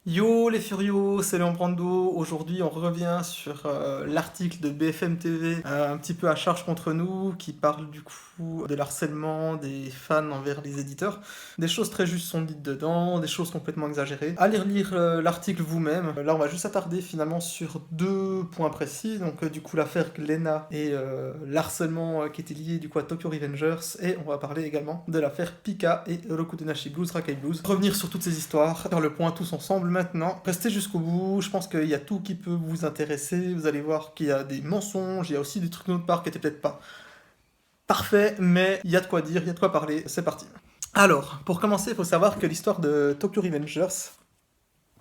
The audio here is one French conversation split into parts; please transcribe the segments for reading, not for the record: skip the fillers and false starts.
Yo les furios, c'est Léon Brando. Aujourd'hui, on revient sur l'article de BFM TV, un petit peu à charge contre nous, qui parle du coup de l'harcèlement des fans envers les éditeurs. Des choses très justes sont dites dedans, des choses complètement exagérées. Allez relire l'article vous-même. Là, on va juste s'attarder finalement sur deux points précis. Donc, du coup, l'affaire Glenna et l'harcèlement qui était lié du coup à Tokyo Revengers. Et on va parler également de l'affaire Pika et Rokudenashi Blues, Rakai Blues. Revenir sur toutes ces histoires, faire le point tous ensemble maintenant. Restez jusqu'au bout, je pense qu'il y a tout qui peut vous intéresser. Vous allez voir qu'il y a des mensonges, il y a aussi des trucs de notre part qui étaient peut-être pas parfaits, mais il y a de quoi dire, il y a de quoi parler. C'est parti. Alors, pour commencer, il faut savoir que l'histoire de Tokyo Revengers,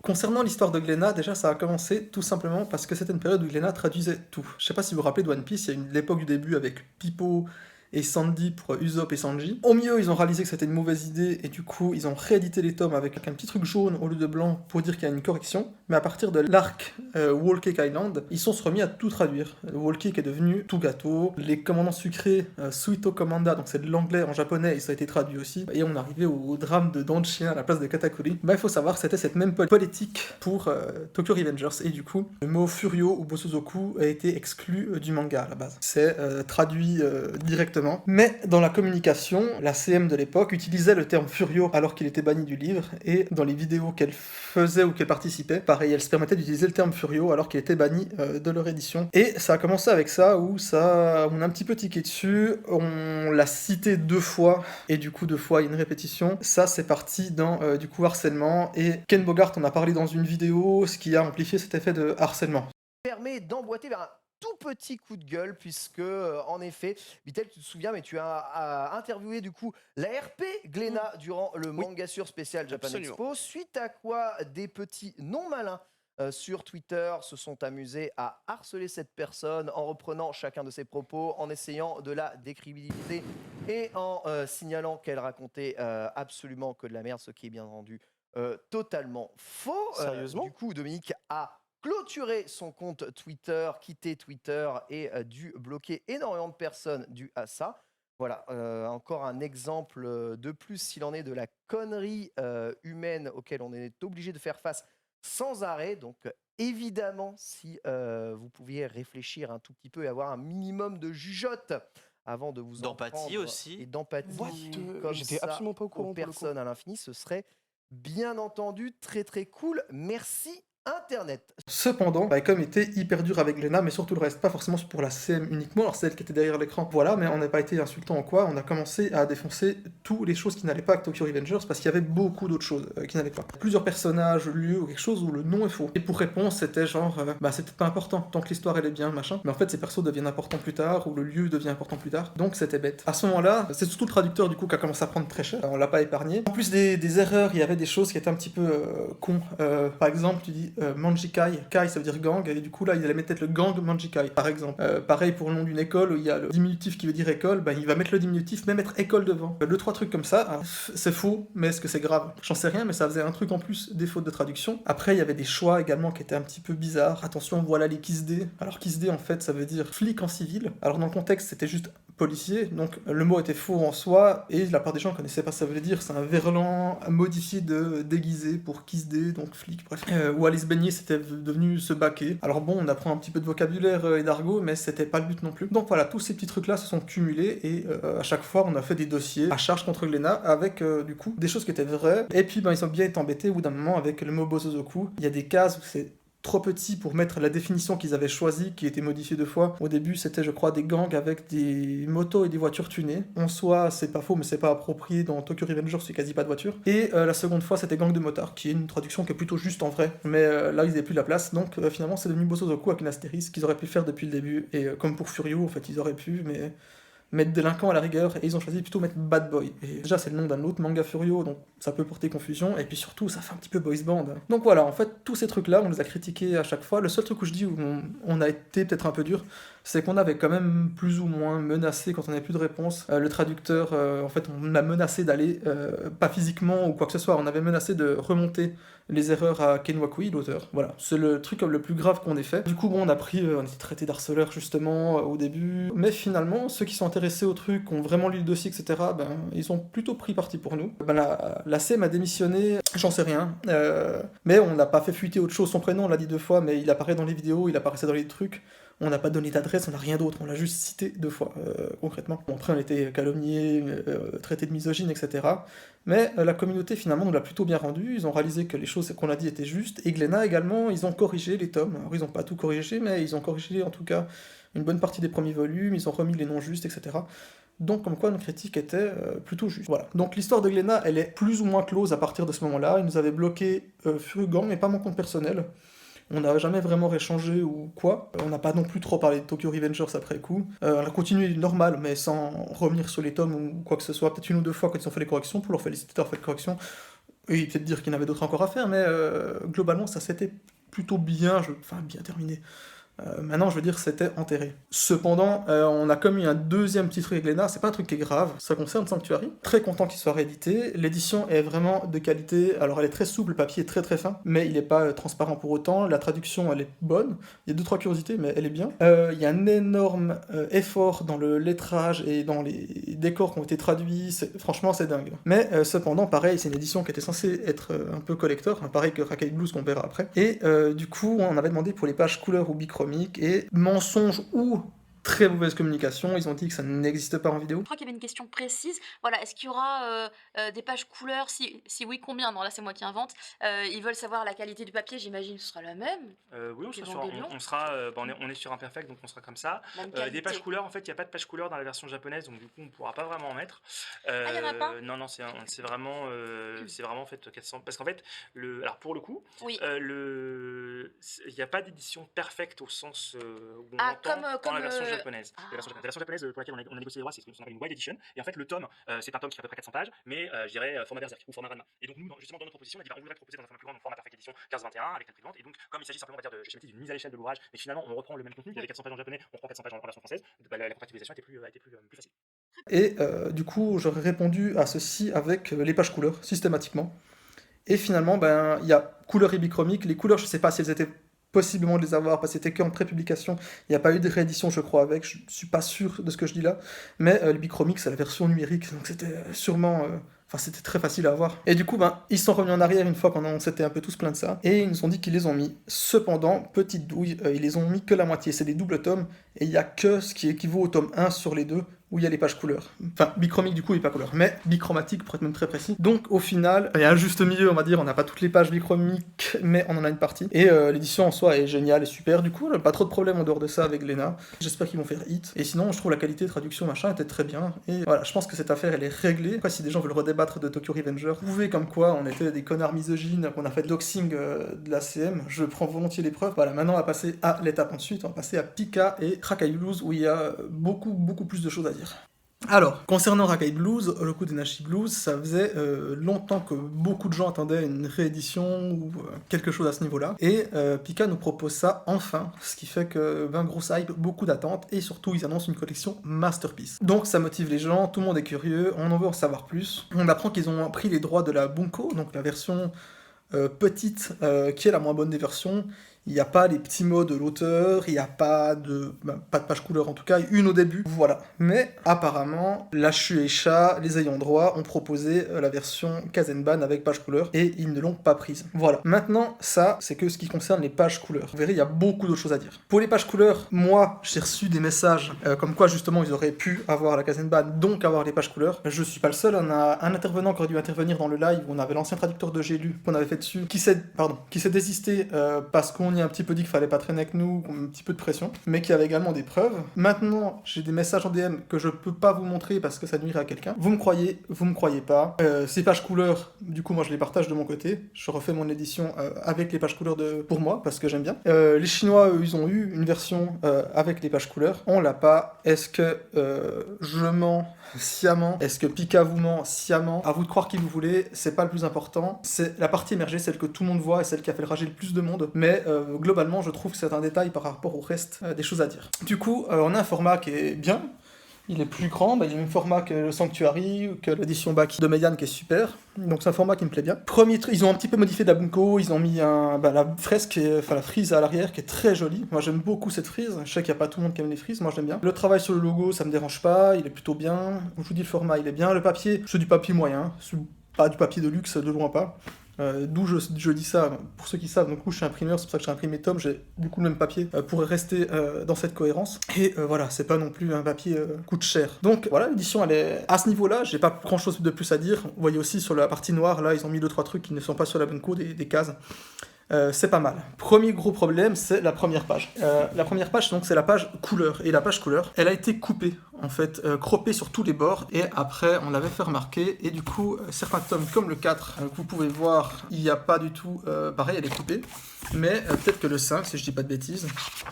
concernant l'histoire de Glenna, déjà ça a commencé tout simplement parce que c'était une période où Glenna traduisait tout. Je sais pas si vous vous rappelez de One Piece, il y a l'époque du début avec Pipo et Sandy pour Usopp et Sanji. Au milieu, ils ont réalisé que c'était une mauvaise idée et du coup, ils ont réédité les tomes avec un petit truc jaune au lieu de blanc pour dire qu'il y a une correction. Mais à partir de l'arc Whole Cake Island, ils sont remis à tout traduire. Whole Cake est devenu tout gâteau. Les commandants sucrés, Suito Commanda, donc c'est de l'anglais en japonais et ça a été traduit aussi. Et on arrivait au drame de Danchien à la place de Katakuri. Bah, il faut savoir que c'était cette même politique pour Tokyo Revengers. Et du coup, le mot Furio ou Bosozoku a été exclu du manga à la base. C'est traduit directement. Mais dans la communication, la CM de l'époque utilisait le terme Furio alors qu'il était banni du livre. Et dans les vidéos qu'elle faisait ou qu'elle participait, pareil, elle se permettait d'utiliser le terme Furio alors qu'il était banni de leur édition. Et ça a commencé avec ça, où ça, on a un petit peu tiqué dessus, on l'a cité deux fois, et du coup deux fois il y a une répétition. Ça c'est parti dans du coup harcèlement, et Ken Bogart en a parlé dans une vidéo, ce qui a amplifié cet effet de harcèlement. Permet d'emboîter vers un tout petit coup de gueule puisque en effet, Vitel, tu te souviens, mais tu as interviewé du coup la RP Glénat durant le Oui, Manga Sur spécial Japan absolument. Expo, suite à quoi des petits non malins sur Twitter se sont amusés à harceler cette personne en reprenant chacun de ses propos, en essayant de la décrédibiliser et en signalant qu'elle racontait absolument que de la merde, ce qui est bien entendu totalement faux. Du Sérieusement? coup, Dominique a clôturé son compte Twitter, quitté Twitter et dû bloquer énormément de personnes dû à ça. Voilà, encore un exemple de plus s'il en est de la connerie humaine auquel on est obligé de faire face sans arrêt. Donc évidemment, si vous pouviez réfléchir un tout petit peu et avoir un minimum de jugeote avant de vous en D'empathie prendre et aussi. d'empathie What? comme J'étais ça absolument pas au aux courant pour le coup. personnes à l'infini, ce serait bien entendu très très cool. Merci Internet. Cependant, bah, comme était hyper dur avec Glenna, mais surtout le reste, pas forcément pour la CM uniquement, alors c'est elle qui était derrière l'écran, voilà, mais on n'a pas été insultant en quoi, on a commencé à défoncer toutes les choses qui n'allaient pas avec Tokyo Revengers, parce qu'il y avait beaucoup d'autres choses qui n'allaient pas. Plusieurs personnages, lieux, ou quelque chose où le nom est faux. Et pour réponse, c'était genre, bah c'était pas important, tant que l'histoire elle est bien, machin, mais en fait ces persos deviennent importants plus tard, ou le lieu devient important plus tard, donc c'était bête. À ce moment-là, c'est surtout le traducteur du coup qui a commencé à prendre très cher, on l'a pas épargné. En plus des erreurs, il y avait des choses qui étaient un petit peu cons. Par exemple, tu dis Manjikai, Kai ça veut dire gang, et du coup là ils allaient mettre peut-être le gang Manjikai, par exemple. Pareil pour le nom d'une école, où il y a le diminutif qui veut dire école, bah il va mettre le diminutif, même mettre école devant. Deux, trois trucs comme ça, c'est faux, mais est-ce que c'est grave? J'en sais rien, mais ça faisait un truc en plus des fautes de traduction. Après il y avait des choix également qui étaient un petit peu bizarres. Attention, voilà les Kiss D. Alors Kiss D en fait ça veut dire flic en civil. Alors dans le contexte c'était juste policier, donc le mot était faux en soi, et la part des gens connaissaient pas ce que ça veut dire, c'est un verlan modifié de déguisé pour Kiss D, donc flic, bref. Ou Alice Beignet c'était devenu se baquer. Alors bon, on apprend un petit peu de vocabulaire et d'argot, mais c'était pas le but non plus. Donc voilà, tous ces petits trucs-là se sont cumulés, et à chaque fois on a fait des dossiers à charge contre Glénat, avec du coup des choses qui étaient vraies, et puis ben, ils ont bien été embêtés au bout d'un moment avec le mot Bosozoku. Il y a des cases où c'est trop petit pour mettre la définition qu'ils avaient choisie, qui était modifiée deux fois. Au début, c'était, je crois, des gangs avec des motos et des voitures tunées. En soi, c'est pas faux, mais c'est pas approprié. Dans Tokyo Revengers, c'est quasi pas de voiture. Et la seconde fois, c'était gang de motards, qui est une traduction qui est plutôt juste en vrai. Mais là, ils avaient plus la place, donc finalement, c'est devenu Bosozoku avec une astérisque qu'ils auraient pu faire depuis le début. Et comme pour Furio, en fait, ils auraient pu, mais mettre délinquant à la rigueur, et ils ont choisi plutôt mettre Bad Boy. Et déjà, c'est le nom d'un autre manga Furio, donc ça peut porter confusion, et puis surtout, ça fait un petit peu boys band. Donc voilà, en fait, tous ces trucs-là, on les a critiqués à chaque fois. Le seul truc où je dis où on a été peut-être un peu dur, c'est qu'on avait quand même plus ou moins menacé, quand on n'avait plus de réponse, le traducteur, en fait, on a menacé d'aller, pas physiquement ou quoi que ce soit, on avait menacé de remonter les erreurs à Ken Wakui, l'auteur. Voilà, c'est le truc le plus grave qu'on ait fait. Du coup, bon, on a pris, on était traité d'harceleur justement au début, mais finalement, ceux qui sont intéressés au truc, ont vraiment lu le dossier, etc., ben, ils ont plutôt pris parti pour nous. Ben, la CEM a démissionné, j'en sais rien, mais on n'a pas fait fuiter autre chose. Son prénom, on l'a dit 2 fois, mais il apparaît dans les vidéos, il apparaissait dans les trucs. On n'a pas donné d'adresse, on n'a rien d'autre, on l'a juste cité 2 fois, concrètement. Après, on était calomnié, traité de misogyne, etc. Mais la communauté, finalement, nous l'a plutôt bien rendu. Ils ont réalisé que les choses qu'on a dit étaient justes. Et Glénat, également, ils ont corrigé les tomes. Alors, ils n'ont pas tout corrigé, mais ils ont corrigé, en tout cas, une bonne partie des premiers volumes. Ils ont remis les noms justes, etc. Donc, comme quoi, nos critiques étaient plutôt justes. Voilà. Donc, l'histoire de Glénat, elle est plus ou moins close à partir de ce moment-là. Ils nous avaient bloqué Furugan, mais pas mon compte personnel. On n'a jamais vraiment réchangé ou quoi. On n'a pas non plus trop parlé de Tokyo Revengers après coup. On a continué normal, mais sans revenir sur les tomes ou quoi que ce soit. Peut-être 1 ou 2 fois quand ils ont fait les corrections, pour leur féliciter d'avoir fait les corrections. Et peut-être dire qu'il y en avait d'autres encore à faire, mais globalement, ça s'était plutôt bien, enfin bien terminé. Maintenant, je veux dire, c'était enterré. Cependant, on a commis un deuxième petit truc avec Glénat, c'est pas un truc qui est grave, ça concerne Sanctuary. Très content qu'il soit réédité, l'édition est vraiment de qualité, alors elle est très souple, le papier est très très fin, mais il est pas transparent pour autant, la traduction elle est bonne, il y a 2-3 curiosités, mais elle est bien. Il y a un énorme effort dans le lettrage et dans les décors qui ont été traduits, franchement c'est dingue. Mais cependant, pareil, c'est une édition qui était censée être un peu collector, hein, pareil que Rakai Blues qu'on verra après, et du coup, on avait demandé pour les pages couleur ou bichromie, et mensonge ou très mauvaise communication, ils ont dit que ça n'existe pas en vidéo. Je crois qu'il y avait une question précise. Voilà, est-ce qu'il y aura des pages couleurs? Si oui, combien? Non, là, c'est moi qui invente. Ils veulent savoir la qualité du papier, j'imagine que ce sera la même. Oui, on sera, Evangelion. on sera on est sur Imperfect, donc on sera comme ça. Même Des qualité. pages couleurs, en fait, il n'y a pas de pages couleurs dans la version japonaise, donc du coup, on ne pourra pas vraiment en mettre. Ah, il y en a pas? Non, non, c'est vraiment, en fait 400. Parce qu'en fait, alors pour le coup, Oui. il n'y a pas d'édition perfecte au sens où on Ah, entend dans comme la version japonaise. ah. La version japonaise pour laquelle on a négocié les droits, c'est ce qu'on appelle une wide edition. Et en fait, le tome, c'est un tome qui fait à peu près 400 pages, mais je dirais format Berserk ou format Ranma. Et donc, nous, justement, dans notre proposition, on a dit, on voudrait proposer dans un format plus grand, donc format Perfect Edition 15-21 avec la prix de vente. Et donc, comme il s'agit simplement, on va dire, de schématiser d'une mise à l'échelle de l'ouvrage, mais finalement, on reprend le même contenu, il y avait 400 pages en japonais, on reprend 400 pages en version française, la compatibilisation était plus facile. Et du coup, j'aurais répondu à ceci avec les pages couleurs, systématiquement. Et finalement, ben, il y a couleur et bichromique. Les couleurs, je sais pas si elles étaient possiblement de les avoir, parce que c'était qu'en pré-publication. Il n'y a pas eu de réédition, je crois, avec. Je suis pas sûr de ce que je dis là. Mais le bichromique, c'est la version numérique, donc c'était sûrement... Enfin, c'était très facile à avoir. Et du coup, ben, ils sont revenus en arrière une fois qu'on s'était un peu tous plaints de ça, et ils nous ont dit qu'ils les ont mis. Cependant, petite douille, ils les ont mis que la moitié. C'est des doubles tomes, et il y a que ce qui équivaut au tome 1 sur les deux, où il y a les pages couleurs. Enfin, bichromique du coup, et pas couleur, mais bichromatique pour être même très précis. Donc au final, il y a un juste milieu, on va dire, on n'a pas toutes les pages bichromiques, mais on en a une partie. Et l'édition en soi est géniale et super, du coup, pas trop de problèmes en dehors de ça avec Glénat. J'espère qu'ils vont faire hit. Et sinon, je trouve la qualité de traduction, machin, était très bien. Et voilà, je pense que cette affaire, elle est réglée. Après, si des gens veulent redébattre de Tokyo Revenger, prouver comme quoi on était des connards misogynes, qu'on a fait de doxing de la CM, je prends volontiers les preuves. Voilà, maintenant on va passer à l'étape ensuite, on va passer à Pika et Rakai Blues, où il y a beaucoup plus de choses à dire. Alors, concernant Rakai Blues, Oroku Denashi Blues, ça faisait longtemps que beaucoup de gens attendaient une réédition ou quelque chose à ce niveau-là. Et Pika nous propose ça enfin, ce qui fait que 20 grosses hype, beaucoup d'attentes, et surtout ils annoncent une collection Masterpiece. Donc ça motive les gens, tout le monde est curieux, on en veut en savoir plus. On apprend qu'ils ont pris les droits de la Bunko, donc la version petite, qui est la moins bonne des versions. Il n'y a pas les petits mots de l'auteur, il n'y a pas de page couleur en tout cas, une au début, voilà. Mais apparemment, la Shueisha, les ayants droit, ont proposé la version Kazenban avec page couleur, et ils ne l'ont pas prise. Voilà. Maintenant, ça, c'est que ce qui concerne les pages couleurs. Vous verrez, il y a beaucoup d'autres choses à dire. Pour les pages couleurs, moi, j'ai reçu des messages comme quoi justement ils auraient pu avoir la Kazenban, donc avoir les pages couleurs. Je suis pas le seul, on a un intervenant qui aurait dû intervenir dans le live, où on avait l'ancien traducteur de J'ai lu, qu'on avait fait dessus, qui s'est désisté parce qu'on y a un petit peu dit qu'il fallait pas traîner avec nous, un petit peu de pression, mais qui avait également des preuves. Maintenant, j'ai des messages en DM que je peux pas vous montrer parce que ça nuirait à quelqu'un. Vous me croyez pas. Ces pages couleurs, du coup, moi je les partage de mon côté. Je refais mon édition avec les pages couleurs pour moi, parce que j'aime bien. Les Chinois, eux, ils ont eu une version avec les pages couleurs. On l'a pas. Est-ce que je mens sciemment? Est-ce que Pika vous ment sciemment? À vous de croire qui vous voulez, c'est pas le plus important. C'est la partie émergée, celle que tout le monde voit et celle qui a fait rager le plus de monde. Mais globalement, je trouve que c'est un détail par rapport au reste des choses à dire. Du coup, on a un format qui est bien. Il est plus grand, il est le même format que le Sanctuary ou que l'édition back de Median qui est super. Donc c'est un format qui me plaît bien. Premier truc, ils ont un petit peu modifié de la Bunko, ils ont mis la fresque, la frise à l'arrière qui est très jolie. Moi j'aime beaucoup cette frise, je sais qu'il n'y a pas tout le monde qui aime les frises, moi je l'aime bien. Le travail sur le logo, ça me dérange pas, il est plutôt bien. Comme je vous dis, le format il est bien. Le papier, c'est du papier moyen, c'est pas du papier de luxe, de loin pas. D'où je dis ça, pour ceux qui savent, donc je suis imprimeur, c'est pour ça que j'ai imprimé Tom, j'ai du coup le même papier pour rester dans cette cohérence. Et voilà, c'est pas non plus un papier coûte cher. Donc voilà, l'édition elle est à ce niveau-là, j'ai pas grand chose de plus à dire. Vous voyez aussi sur la partie noire, là ils ont mis 2-3 trucs qui ne sont pas sur la Bunko, des cases. C'est pas mal. Premier gros problème, c'est la première page. La première page, donc, c'est la page couleur. Et la page couleur, elle a été coupée, en fait, croppée sur tous les bords. Et après, on l'avait fait remarquer. Et du coup, certains tomes, comme le 4, que vous pouvez voir, il n'y a pas du tout... pareil, elle est coupée. Mais peut-être que le 5, si je dis pas de bêtises,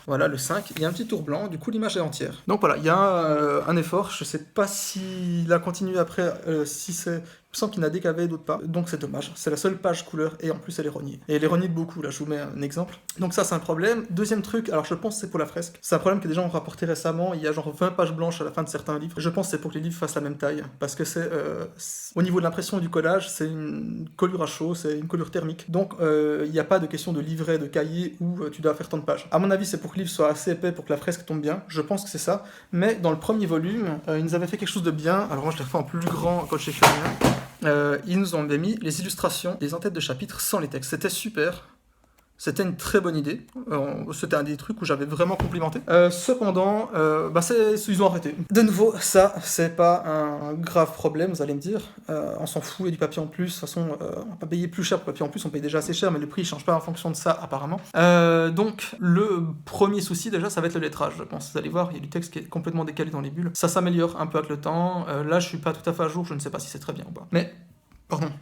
voilà, le 5, il y a un petit tour blanc. Du coup, l'image est entière. Donc voilà, il y a un effort. Je sais pas s'il a continué après, si c'est... Il me semble qu'il n'a décavé, d'autres pas. Donc c'est dommage. C'est la seule page couleur et en plus elle est rognée. Et elle est rognée de beaucoup, là je vous mets un exemple. Donc ça c'est un problème. Deuxième truc, alors je pense que c'est pour la fresque. C'est un problème que des gens ont rapporté récemment. Il y a genre 20 pages blanches à la fin de certains livres. Je pense que c'est pour que les livres fassent la même taille. Parce que c'est... au niveau de l'impression et du collage, c'est une collure à chaud, c'est une collure thermique. Donc il n'y a pas de question de livret, de cahier où tu dois faire tant de pages. À mon avis c'est pour que le livre soit assez épais pour que la fresque tombe bien. Je pense que c'est ça. Mais dans le premier volume, ils nous avaient fait quelque chose de bien. Alors moi je l'ai refait en plus grand quand j'ai fait le mien. Ils nous ont mis les illustrations, les en-têtes de chapitres sans les textes. C'était super. C'était une très bonne idée. C'était un des trucs où j'avais vraiment complimenté. Cependant, ils ont arrêté. De nouveau, ça, c'est pas un grave problème, vous allez me dire. On s'en fout, il y a du papier en plus. De toute façon, on va pas payer plus cher pour le papier en plus, on paye déjà assez cher, mais le prix ne change pas en fonction de ça, apparemment. Donc, le premier souci, déjà, ça va être le lettrage, je pense. Vous allez voir, il y a du texte qui est complètement décalé dans les bulles. Ça s'améliore un peu avec le temps. Là, je suis pas tout à fait à jour, je ne sais pas si c'est très bien ou pas.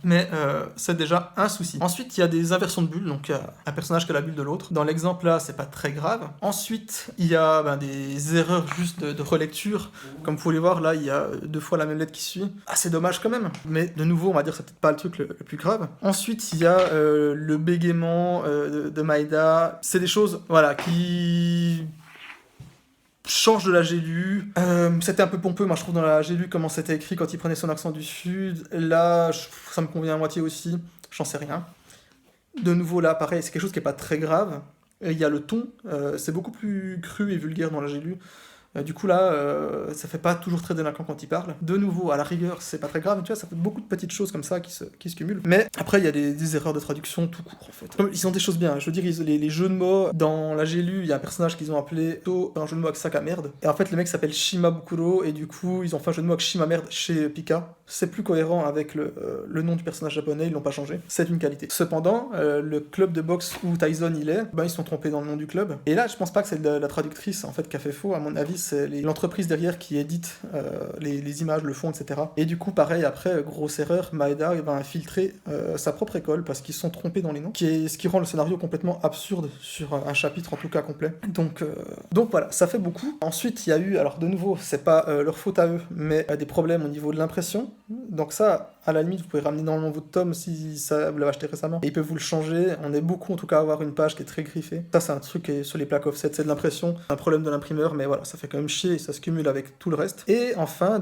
Mais c'est déjà un souci. Ensuite, il y a des inversions de bulles, donc un personnage qui a la bulle de l'autre. Dans l'exemple là, c'est pas très grave. Ensuite, il y a des erreurs juste de relecture. Comme vous pouvez voir, là, il y a 2 fois la même lettre qui suit. Ah, c'est dommage quand même. Mais de nouveau, on va dire que c'est peut-être pas le truc le plus grave. Ensuite, il y a le bégaiement de Maeda. C'est des choses, voilà, qui... change de la j'ai lu. C'était un peu pompeux, moi je trouve, dans la j'ai lu comment c'était écrit quand il prenait son accent du sud. Là, ça me convient à moitié aussi, j'en sais rien. De nouveau, là, pareil, c'est quelque chose qui est pas très grave. Il y a le ton, c'est beaucoup plus cru et vulgaire dans la j'ai lu. Du coup là, ça fait pas toujours très délinquant quand il parle. De nouveau, à la rigueur, c'est pas très grave, tu vois, ça fait beaucoup de petites choses comme ça qui se cumulent. Mais après, il y a des erreurs de traduction tout court, en fait. Ils ont des choses bien, je veux dire, les jeux de mots, dans la j'ai lu, il y a un personnage qu'ils ont appelé un jeu de mots avec sac à merde. Et en fait, le mec s'appelle Shima Bukuro, et du coup, ils ont fait un jeu de mots avec Shima merde chez Pika. C'est plus cohérent avec le nom du personnage japonais, ils l'ont pas changé. C'est une qualité. Cependant, le club de boxe où Tyson il est, ils se sont trompés dans le nom du club. Et là, je pense pas que c'est la traductrice, en fait, qui a fait faux, à mon avis, c'est l'entreprise derrière qui édite les images, le fond, etc. Et du coup, pareil, après, grosse erreur, Maeda va infiltrer sa propre école parce qu'ils se sont trompés dans les noms, ce qui rend le scénario complètement absurde sur un chapitre, en tout cas complet. Donc voilà, ça fait beaucoup. Ensuite, il y a eu, alors de nouveau, c'est pas leur faute à eux, mais des problèmes au niveau de l'impression. Donc ça, à la limite, vous pouvez ramener normalement votre tome si ça, vous l'avez acheté récemment, et ils peuvent vous le changer. On est beaucoup, en tout cas, à avoir une page qui est très griffée. Ça, c'est un truc qui est sur les plaques offset, c'est de l'impression, un problème de l'imprimeur, mais voilà, ça fait quand même chier et ça se cumule avec tout le reste. Et enfin,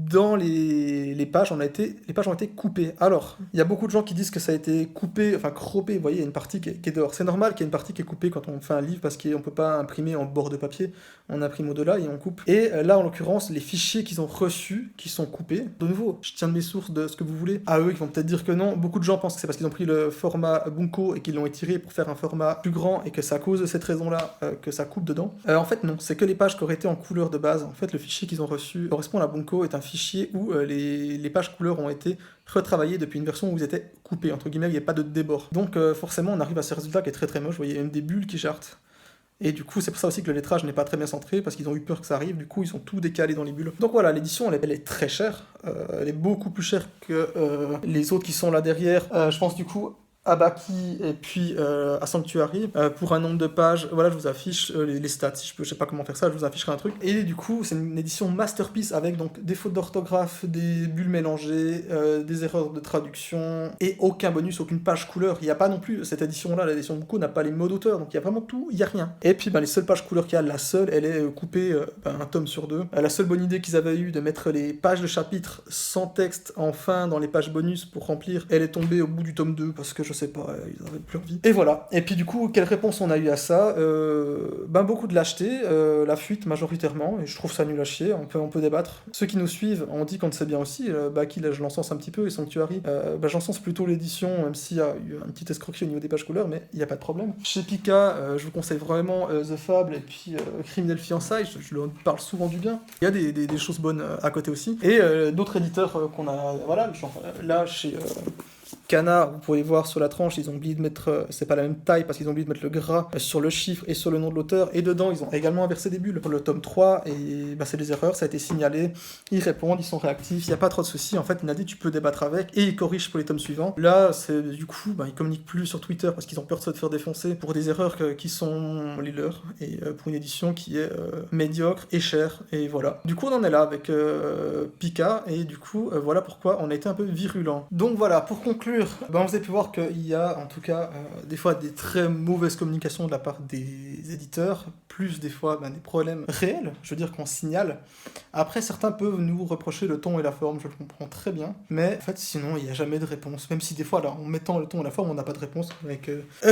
dans les pages, les pages ont été coupées. Alors, il y a beaucoup de gens qui disent que ça a été coupé, enfin croppé, vous voyez, il y a une partie qui est dehors. C'est normal qu'il y ait une partie qui est coupée quand on fait un livre, parce qu'on peut pas imprimer en bord de papier, on imprime au-delà et on coupe. Et là, en l'occurrence, les fichiers qu'ils ont reçus, qui sont coupés, de nouveau, je tiens de mes sources de ce que vous voulez, à eux, ils vont peut-être dire que non. Beaucoup de gens pensent que c'est parce qu'ils ont pris le format Bunko et qu'ils l'ont étiré pour faire un format plus grand et que c'est à cause de cette raison-là que ça coupe dedans. En fait, non, c'est que les pages qui auraient été en couleur de base. En fait, le fichier qu'ils ont reçu correspond à la Bunko, est un fichier où les pages couleurs ont été retravaillées depuis une version où ils étaient coupés, entre guillemets, il n'y a pas de débord. Donc forcément, on arrive à ce résultat qui est très très moche. Vous voyez, il y a même des bulles qui chartent. Et du coup, c'est pour ça aussi que le lettrage n'est pas très bien centré, parce qu'ils ont eu peur que ça arrive, du coup, ils sont tout décalés dans les bulles. Donc voilà, l'édition, elle est très chère. Elle est beaucoup plus chère que les autres qui sont là derrière. Je pense du coup à Baki et puis à Sanctuary pour un nombre de pages. Voilà, je vous affiche les stats. Si je sais pas comment faire ça, je vous afficherai un truc. Et du coup, c'est une édition masterpiece avec donc des fautes d'orthographe, des bulles mélangées, des erreurs de traduction et aucun bonus, aucune page couleur. Il n'y a pas non plus cette édition-là, l'édition Buku n'a pas les mots d'auteur, donc il y a vraiment tout, il y a rien. Et puis les seules pages couleur qu'il y a, la seule, elle est coupée un tome sur deux. La seule bonne idée qu'ils avaient eue de mettre les pages de chapitre sans texte en fin dans les pages bonus pour remplir, elle est tombée au bout du tome 2 parce que je sais pas, ils avaient plus envie. Et voilà. Et puis du coup, quelle réponse on a eu à ça? Beaucoup de lâcheté, la fuite majoritairement, et je trouve ça nul à chier, on peut débattre. Ceux qui nous suivent, on dit qu'on le sait bien aussi, Baki, là je l'encense un petit peu, et Sanctuary, j'encense plutôt l'édition, même s'il y a eu une petite escroquerie au niveau des pages couleurs, mais il n'y a pas de problème. Chez Pika, je vous conseille vraiment The Fable et puis Criminel Fiançailles, je leur parle souvent du bien. Il y a des choses bonnes à côté aussi. Et d'autres éditeurs qu'on a, voilà, genre, là chez Kana, vous pouvez voir sur la tranche, ils ont oublié de mettre, c'est pas la même taille parce qu'ils ont oublié de mettre le gras sur le chiffre et sur le nom de l'auteur, et dedans ils ont également inversé des bulles pour le tome 3, et c'est des erreurs, ça a été signalé, ils répondent, ils sont réactifs, il n'y a pas trop de soucis, en fait il a dit tu peux débattre avec, et ils corrigent pour les tomes suivants. Là, c'est du coup, ils communiquent plus sur Twitter parce qu'ils ont peur de se faire défoncer pour des erreurs qui sont les leurs, et pour une édition qui est médiocre et chère, et voilà. Du coup on en est là avec Pika, et du coup voilà pourquoi on a été un peu virulent. Donc voilà, pour conclure, vous avez pu voir qu'il y a en tout cas des fois des très mauvaises communications de la part des éditeurs, plus des fois des problèmes réels, je veux dire qu'on signale. Après, certains peuvent nous reprocher le ton et la forme, je le comprends très bien, mais en fait sinon il n'y a jamais de réponse, même si des fois là en mettant le ton et la forme on n'a pas de réponse avec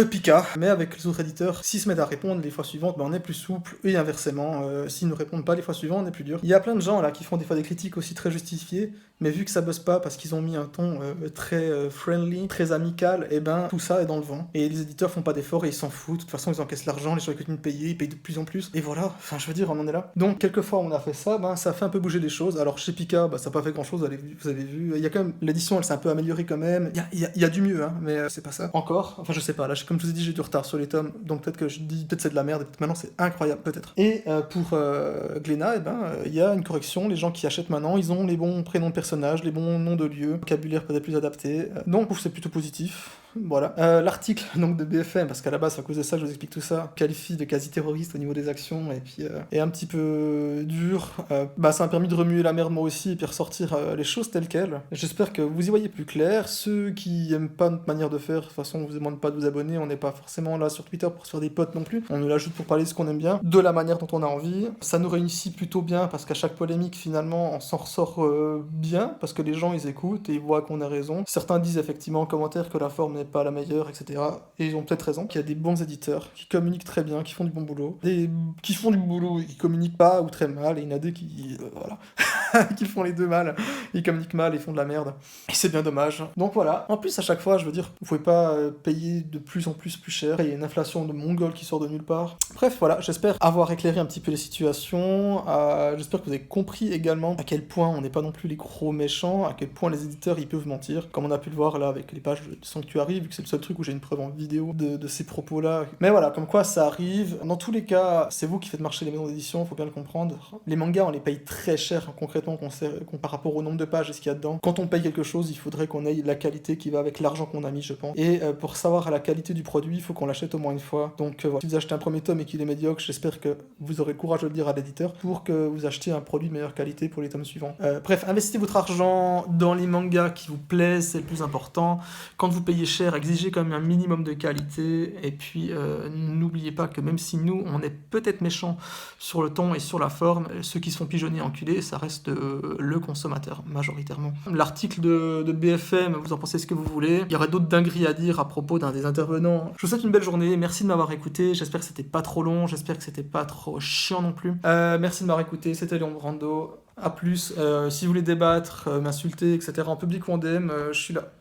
Pika, mais avec les autres éditeurs, s'ils se mettent à répondre les fois suivantes, on est plus souple, et inversement, s'ils ne répondent pas les fois suivantes, on est plus dur. Il y a plein de gens là qui font des fois des critiques aussi très justifiées, mais vu que ça buzz pas parce qu'ils ont mis un ton très friendly, très amical, et tout ça est dans le vent. Et les éditeurs font pas d'efforts et ils s'en foutent. De toute façon, ils encaissent l'argent, les gens qui continuent de payer, ils payent de plus en plus. Et voilà, enfin, je veux dire, on en est là. Donc, quelquefois, on a fait ça, ça fait un peu bouger les choses. Alors, chez Pika, ça n'a pas fait grand chose, vous avez vu. Il y a quand même, l'édition, elle s'est un peu améliorée quand même. Il y a du mieux, hein, mais c'est pas ça. Encore, enfin, je sais pas, là, comme je vous ai dit, j'ai du retard sur les tomes, donc peut-être que je dis, peut-être c'est de la merde, et peut-être maintenant c'est incroyable, peut-être. Et pour Glénat, il y a une correction. Les gens qui achètent maintenant, ils ont les bons prénoms de personnages, les bons noms de lieux, vocabulaire peut-être plus adapté. Donc, c'est plutôt positif. Voilà. L'article donc de BFM, parce qu'à la base, à cause de ça, je vous explique tout ça, qualifie de quasi-terroriste au niveau des actions, et puis est un petit peu dur. Ça m'a permis de remuer la merde moi aussi, et puis ressortir les choses telles quelles. J'espère que vous y voyez plus clair. Ceux qui aiment pas notre manière de faire, de toute façon, on vous demande pas de vous abonner, on n'est pas forcément là sur Twitter pour se faire des potes non plus. On nous l'ajoute pour parler de ce qu'on aime bien, de la manière dont on a envie. Ça nous réussit plutôt bien, parce qu'à chaque polémique, finalement, on s'en ressort bien, parce que les gens, ils écoutent et ils voient qu'on a raison. Certains disent effectivement en commentaire que la forme n'est pas la meilleure, etc. Et ils ont peut-être raison, qu'il y a des bons éditeurs qui communiquent très bien, qui font du bon boulot, et qui font du boulot et qui communiquent pas ou très mal, et il y en a des qui qui font les deux mal, ils communiquent mal et font de la merde. Et c'est bien dommage. Donc voilà. En plus, à chaque fois, je veux dire, vous pouvez pas payer de plus en plus cher, il y a une inflation de mongol qui sort de nulle part. Bref, voilà, j'espère avoir éclairé un petit peu les situations, j'espère que vous avez compris également à quel point on n'est pas non plus les gros méchants, à quel point les éditeurs ils peuvent mentir, comme on a pu le voir là avec les pages de Sanctuary, vu que c'est le seul truc où j'ai une preuve en vidéo de ces propos-là. Mais voilà, comme quoi ça arrive. Dans tous les cas, c'est vous qui faites marcher les maisons d'édition, faut bien le comprendre. Les mangas, on les paye très cher, concrètement, par rapport au nombre de pages et ce qu'il y a dedans. Quand on paye quelque chose, il faudrait qu'on ait la qualité qui va avec l'argent qu'on a mis, je pense. Et pour savoir la qualité du produit, il faut qu'on l'achète au moins une fois. Donc voilà. Si vous achetez un premier tome et qu'il est médiocre, j'espère que vous aurez le courage de le dire à l'éditeur pour que vous achetiez un produit de meilleure qualité pour les tomes suivants. Bref, investissez votre argent dans les mangas qui vous plaisent, c'est le plus important. Quand vous payez cher, exigez quand même un minimum de qualité, et puis n'oubliez pas que même si nous, on est peut-être méchants sur le ton et sur la forme, ceux qui se font pigeonner et enculer, ça reste le consommateur, majoritairement. L'article de BFM, vous en pensez ce que vous voulez. Il y aurait d'autres dingueries à dire à propos d'un des intervenants. Je vous souhaite une belle journée, merci de m'avoir écouté, j'espère que c'était pas trop long, j'espère que c'était pas trop chiant non plus. Merci de m'avoir écouté, c'était Léon Brando. A plus, si vous voulez débattre, m'insulter, etc. en public ou en DM, je suis là.